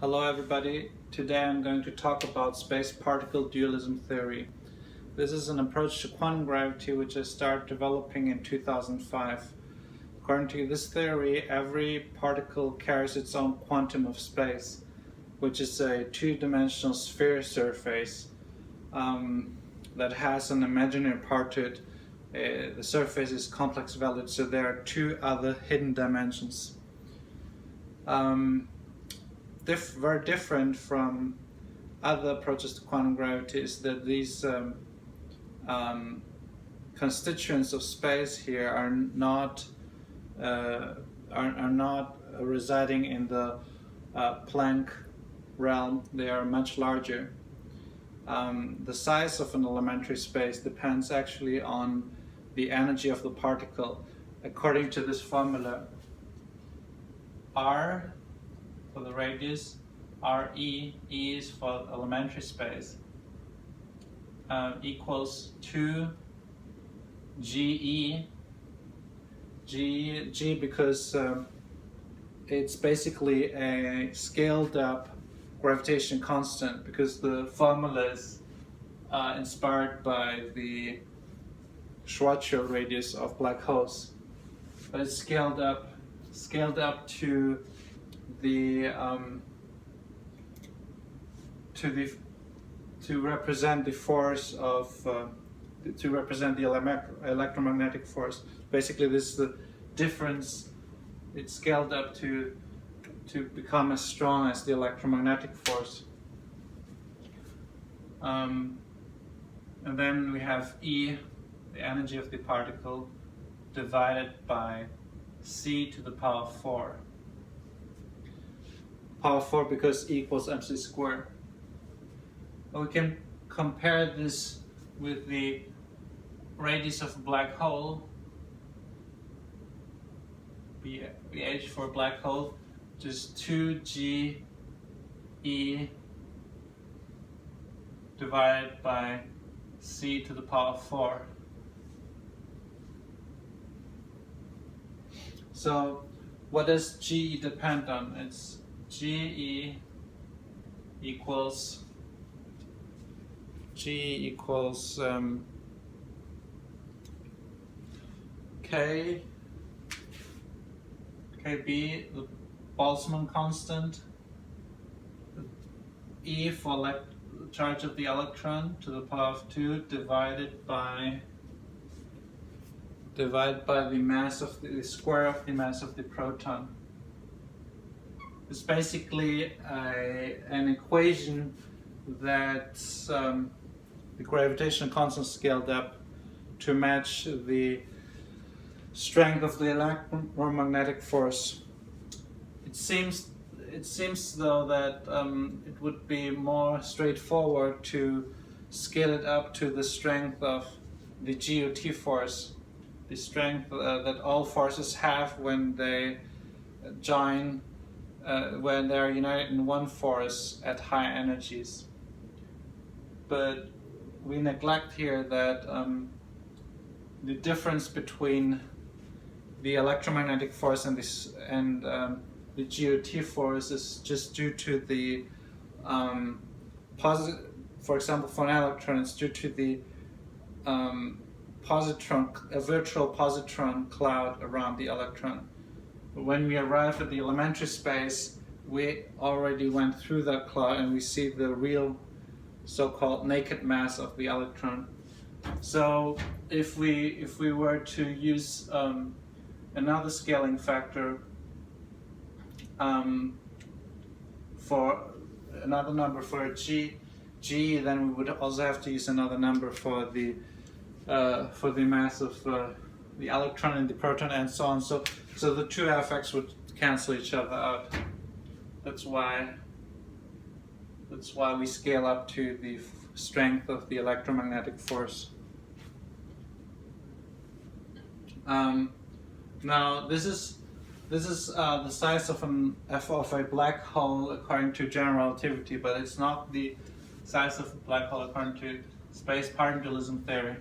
Hello everybody. Today I'm going to talk about space-particle dualism theory. This is an approach to quantum gravity which I started developing in 2005. According to this theory, every particle carries its own quantum of space, which is a two-dimensional sphere surface that has an imaginary part to it. The surface is complex valued, so there are two other hidden dimensions. Very different from other approaches to quantum gravity is that these constituents of space here are not residing in the Planck realm. They are much larger. The size of an elementary space depends actually on the energy of the particle. According to this formula, R for the radius, RE, E is for elementary space, equals 2 GE, G because it's basically a scaled up gravitation constant, because the formula is inspired by the Schwarzschild radius of black holes, but it's scaled up to to represent the force of to represent the electromagnetic force. Basically, this is the difference. It's scaled up to become as strong as the electromagnetic force. And then we have E, the energy of the particle, divided by c to the power 4. Power 4 because E equals mc squared. We can compare this with the radius of a black hole, BH for a black hole, just 2 GE divided by c to the power 4. So what does GE depend on? It's GE equals K, KB, the Boltzmann constant, E for charge of the electron to the power of 2 divided by the mass of the square of the mass of the proton. It's basically an equation that the gravitational constant scaled up to match the strength of the electromagnetic force. It seems though that it would be more straightforward to scale it up to the strength of the GOT force, the strength that all forces have when they join, when they are united in one force at high energies. But we neglect here that the difference between the electromagnetic force and the GOT force is just due to the for example, for an electron, it's due to the a virtual positron cloud around the electron. When we arrive at the elementary space, we already went through that cloud and we see the real so-called naked mass of the electron. So if we were to use another scaling factor for another number for a G, then we would also have to use another number for the mass of the electron and the proton and so on. So the two effects would cancel each other out. That's why we scale up to the strength of the electromagnetic force. Now this is the size of a black hole according to general relativity, but it's not the size of a black hole according to space-particle dualism theory.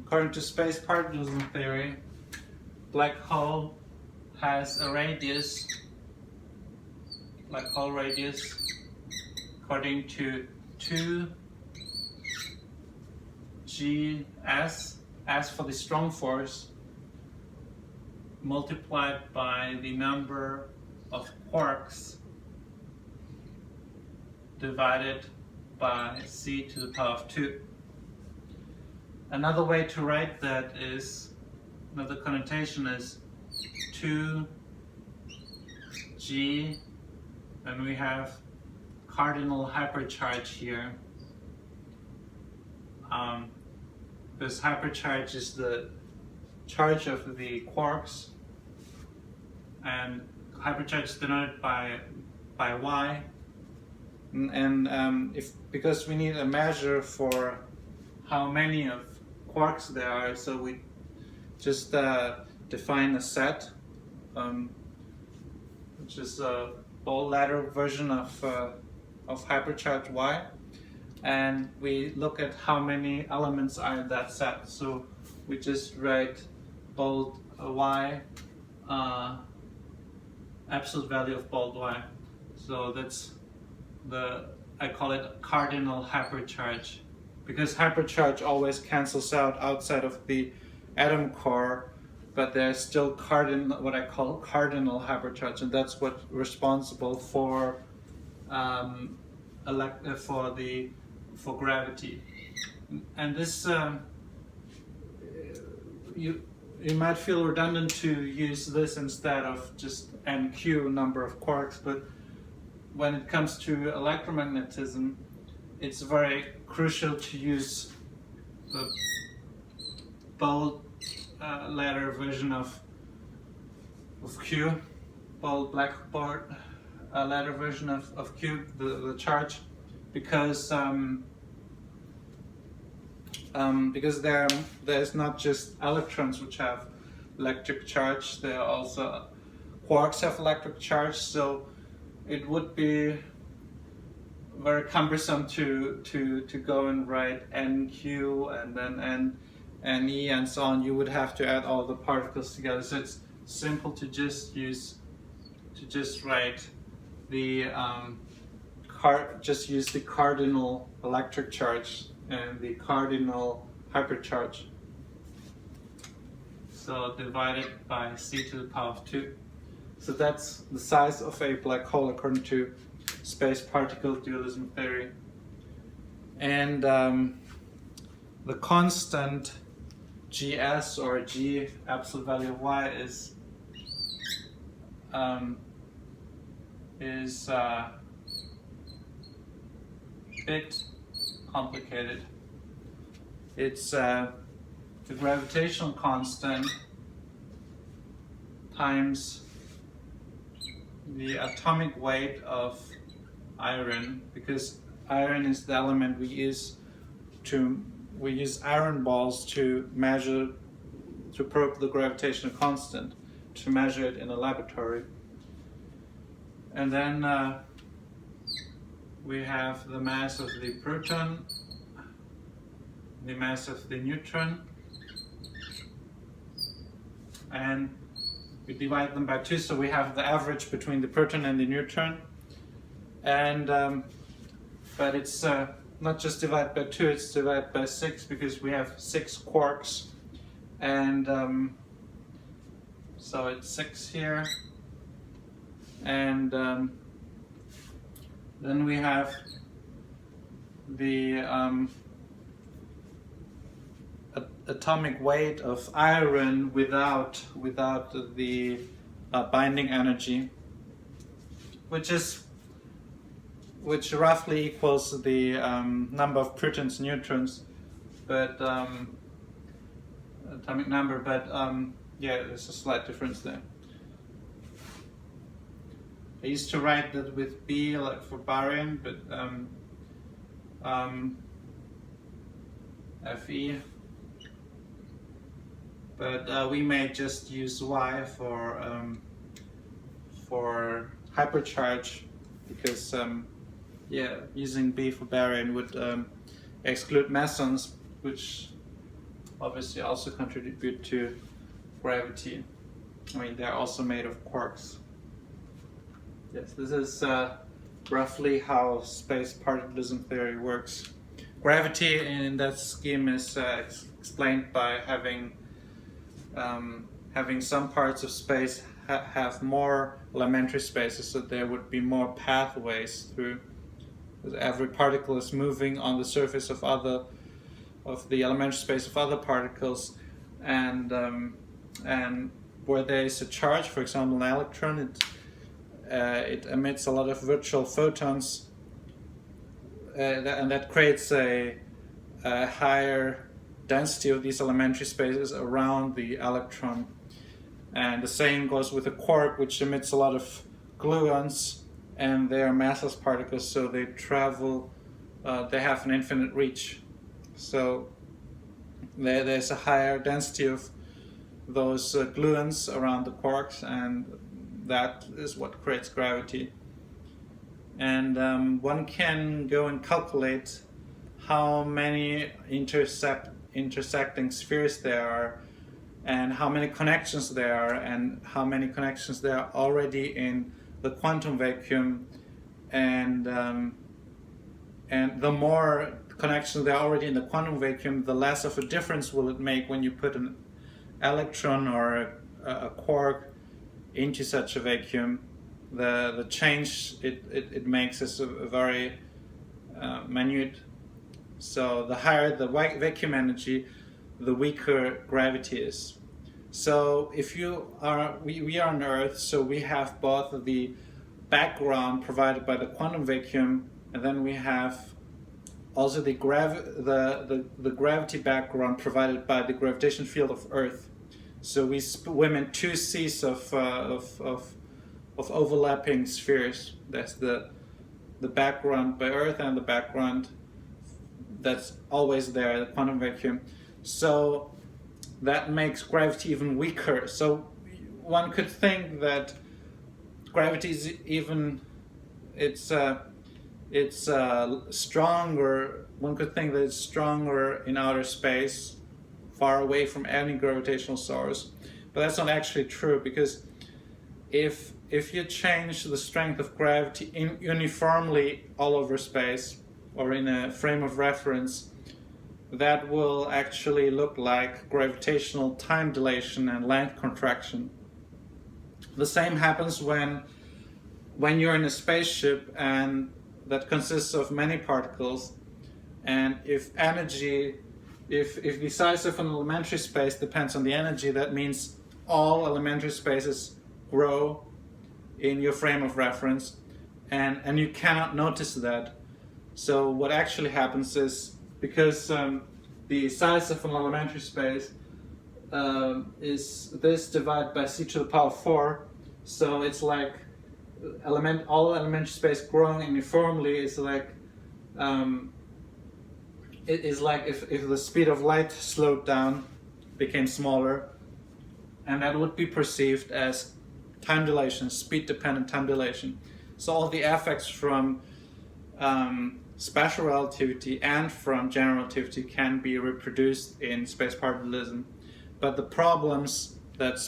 According to space-particle dualism theory, black hole has a radius black hole radius according to 2gs, S for the strong force, multiplied by the number of quarks divided by c to the power of 2. Another way to write that is, another connotation is 2g, and we have cardinal hypercharge here. This hypercharge is the charge of the quarks, and hypercharge is denoted by y. And because we need a measure for how many of quarks there are, so we just define a set, which is a bold ladder version of hypercharge y, and we look at how many elements are in that set. So we just write bold y, absolute value of bold y. So that's I call it cardinal hypercharge, because hypercharge always cancels out outside of the atom core, but there's still what I call cardinal hypercharge, and that's what's responsible for gravity. And this you might feel redundant to use this instead of just NQ, number of quarks, but when it comes to electromagnetism, it's very crucial to use the bold ladder version of Q, bold blackboard ladder version of Q, the charge, because there's not just electrons which have electric charge, there are also quarks have electric charge, so it would be very cumbersome to go and write NQ and then NE and so on. You would have to add all the particles together. So it's simple to just write the use the cardinal electric charge and the cardinal hypercharge. So divided by c to the power of 2. So that's the size of a black hole according to space-particle dualism theory. And the constant Gs, or G, absolute value of y, is a bit complicated. It's the gravitational constant times the atomic weight of iron, because iron is the element we use iron balls to probe the gravitational constant, to measure it in a laboratory. And then we have the mass of the proton, the mass of the neutron, and we divide them by 2, so we have the average between the proton and the neutron. And but it's not just divided by 2, it's divided by 6, because we have 6 quarks, and so it's 6 here, and then we have the atomic weight of iron without the binding energy, which roughly equals the number of protons, neutrons, but atomic number. But yeah, there's a slight difference there. I used to write that with B, like for barium, but Fe. But we may just use Y for hypercharge, because yeah, using B for barium would exclude mesons, which obviously also contribute to gravity. I mean, they're also made of quarks. Yes, this is roughly how space particlism theory works. Gravity in that scheme is explained by having some parts of space have more elementary spaces, so there would be more pathways through. Every particle is moving on the surface of the elementary space of other particles, and where there is a charge, for example, an electron, it emits a lot of virtual photons, and that creates a higher density of these elementary spaces around the electron. And the same goes with a quark, which emits a lot of gluons, and they are massless particles, so they travel, they have an infinite reach. So there's a higher density of those gluons around the quarks, and that is what creates gravity. And one can go and calculate how many intersecting spheres there are, and how many connections there are, and how many connections there are already in the quantum vacuum, and the more connections there are already in the quantum vacuum, the less of a difference will it make when you put an electron or a quark into such a vacuum. The change it makes is a very minute. So the higher the vacuum energy, the weaker gravity is. So if we are on Earth, so we have both the background provided by the quantum vacuum, and then we have also the gravity background provided by the gravitational field of Earth. So we swim in two seas of overlapping spheres. That's the background by Earth and the background that's always there, the quantum vacuum. So that makes gravity even weaker. So one could think that gravity is stronger. One could think that it's stronger in outer space, far away from any gravitational source. But that's not actually true, because if you change the strength of gravity uniformly all over space, or in a frame of reference, that will actually look like gravitational time dilation and length contraction. The same happens when you're in a spaceship and that consists of many particles, and if the size of an elementary space depends on the energy, that means all elementary spaces grow in your frame of reference, and you cannot notice that. So what actually happens is, because the size of an elementary space is this divided by c to the power 4, so it's like all elementary space growing uniformly is like it is like if the speed of light slowed down, became smaller, and that would be perceived as time dilation, speed dependent time dilation. So all the effects from special relativity and from general relativity can be reproduced in space particlism, but the problems that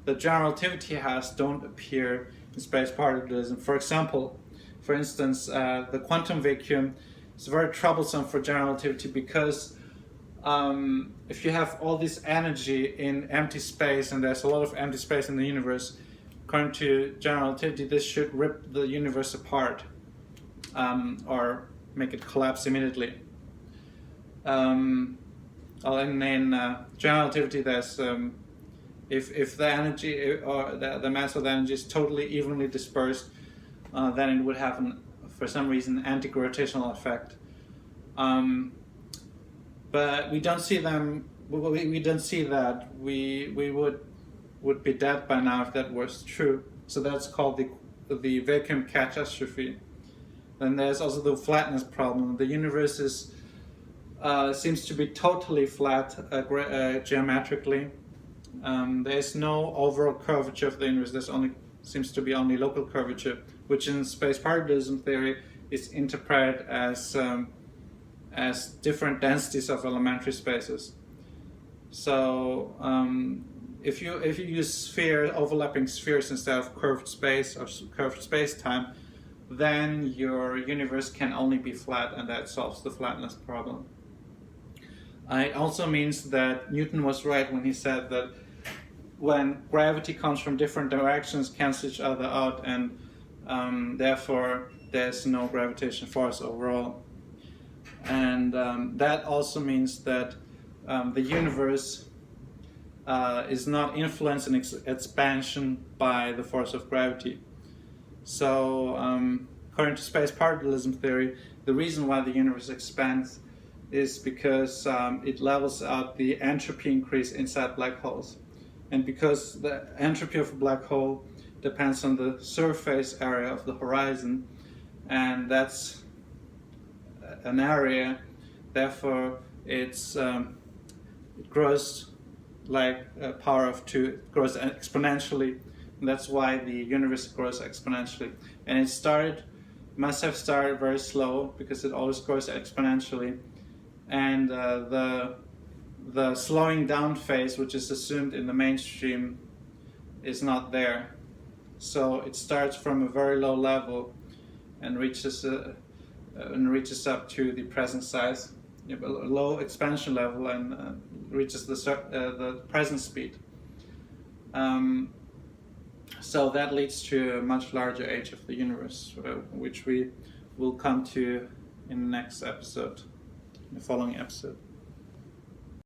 that general relativity has don't appear in space particlism. For instance, the quantum vacuum is very troublesome for general relativity, because if you have all this energy in empty space, and there's a lot of empty space in the universe, according to general relativity, this should rip the universe apart, or make it collapse immediately. In general relativity, there's if the energy or the mass of the energy is totally evenly dispersed, then it would have for some reason anti-gravitational effect. But we don't see them. We don't see that. We would be dead by now if that was true. So that's called the vacuum catastrophe. Then there's also the flatness problem. The universe seems to be totally flat geometrically. There's no overall curvature of the universe. Seems to be only local curvature, which in space particlism theory is interpreted as different densities of elementary spaces. So if you use overlapping spheres instead of curved space or curved space-time, then your universe can only be flat, and that solves the flatness problem. It also means that Newton was right when he said that when gravity comes from different directions, cancel each other out, and therefore there's no gravitational force overall. And that also means that the universe is not influenced in expansion by the force of gravity. So, according to space parallelism theory, the reason why the universe expands is because it levels out the entropy increase inside black holes. And because the entropy of a black hole depends on the surface area of the horizon, and that's an area, therefore it grows like a power of 2, it grows exponentially, and that's why the universe grows exponentially. And it must have started very slow, because it always grows exponentially, and the slowing down phase, which is assumed in the mainstream, is not there. So it starts from a very low level and reaches up to the present size, a low expansion level, and reaches the present speed. So that leads to a much larger age of the universe, which we will come to in the next episode, the following episode.